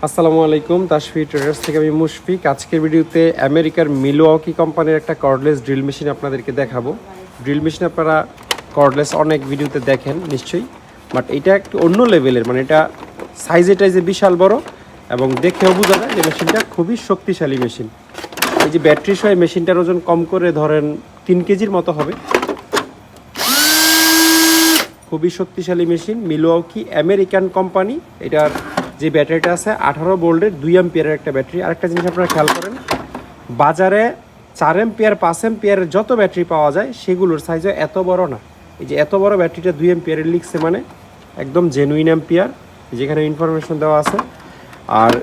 আসসালামু আলাইকুম, তাশফি ট্রেডার্স থেকে আমি মুশফিক। আজকের ভিডিওতে আমেরিকার মিলওয়াকি কোম্পানির একটা কর্ডলেস ড্রিল মেশিন আপনাদেরকে দেখাবো। ড্রিল মেশিন আপনারা কর্ডলেস অনেক ভিডিওতে দেখেন নিশ্চয়ই, বাট এটা একটু অন্য লেভেলের, মানে এটা সাইজে বিশাল বড় এবং দেখেও বোঝা যায় যে মেশিনটা খুবই শক্তিশালী মেশিন। এই যে ব্যাটারি সহ মেশিনটার ওজন কম করে ধরেন 3 কেজির মতো হবে। খুবই শক্তিশালী মেশিন, মিলওয়াকি আমেরিকান কোম্পানি। এটার যে ব্যাটারিটা আছে 18 ভোল্টের 2 অ্যাম্পিয়ারের একটা ব্যাটারি। আরেকটা জিনিস আপনারা খেয়াল করেন, বাজারে 4 অ্যাম্পিয়ার 5 অ্যাম্পিয়ারের যত ব্যাটারি পাওয়া যায় সেগুলোর সাইজও এত বড় না। এই যে এত বড় ব্যাটারিটা 2 অ্যাম্পিয়ারের লিখছে, মানে একদম জেনুইন অ্যাম্পিয়ার, যেখানে ইনফরমেশন দেওয়া আছে। আর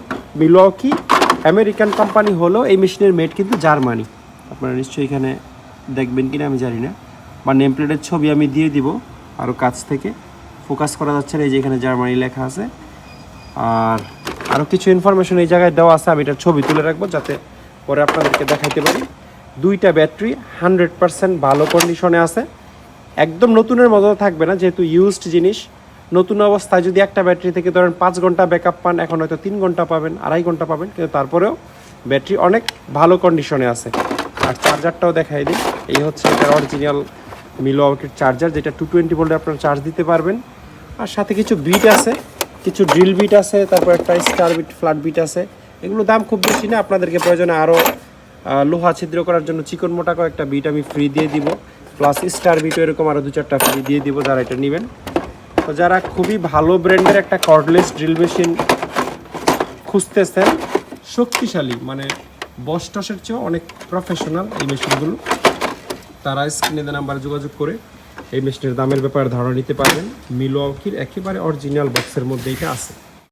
মিলওয়াকি আমেরিকান কোম্পানি হলো এই মেশিনের মেড কিন্তু জার্মানি। আপনারা নিশ্চয়ই এখানে দেখবেন কিনা আমি জানি না, বা নেম প্লেটের ছবি আমি দিয়ে দিব আরও কাছ থেকে, ফোকাস করা যাচ্ছে না। এই যে এখানে জার্মানি লেখা আছে। আর আরও কিছু ইনফরমেশন এই জায়গায় দেওয়া আছে, আমি এটার ছবি তুলে রাখবো যাতে পরে আপনাদেরকে দেখাইতে পারি। 2টা ব্যাটারি 100% ভালো কন্ডিশনে আছে, একদম নতুনের মতো থাকবে না, যেহেতু ইউজড জিনিস। নতুন অবস্থায় যদি একটা ব্যাটারি থেকে ধরেন 5 ঘন্টা ব্যাকআপ পান, এখন হয়তো 3 ঘন্টা পাবেন, 2.5 ঘন্টা পাবেন, কিন্তু তারপরেও ব্যাটারি অনেক ভালো কন্ডিশনে আছে। আর চার্জারটাও দেখাই দিই, এই হচ্ছে এটার অরিজিনাল মিলওয়াকির চার্জার, যেটা 220 ভোল্টে আপনারা চার্জ দিতে পারবেন। আর সাথে কিছু বিট আছে, কিছু ড্রিল বিট আছে, তারপর একটা স্টার বিট, ফ্ল্যাট বিট আছে। এগুলো দাম খুব বেশি না, আপনাদেরকে প্রয়োজনে আরও লোহা ছিদ্র করার জন্য চিকন মোটা কয়েকটা বিট আমি ফ্রি দিয়ে দিব, প্লাস স্টার বিটও এরকম আরও 2-4টা ফ্রি দিয়ে দিব যারা এটা নেবেন। তো যারা খুবই ভালো ব্র্যান্ডের একটা কর্ডলেস ড্রিল মেশিন খুঁজতেছেন, শক্তিশালী, মানে বসটসের চেয়েও অনেক প্রফেশনাল এই মেশিনগুলো, তারা স্ক্রিনে দেওয়া নাম্বারে যোগাযোগ করে এই মেশিনের দামের ব্যাপারে ধারণা নিতে পারবেন। মিলওয়াকির একেবারে অরিজিনাল বক্সের মধ্যে এটা আছে।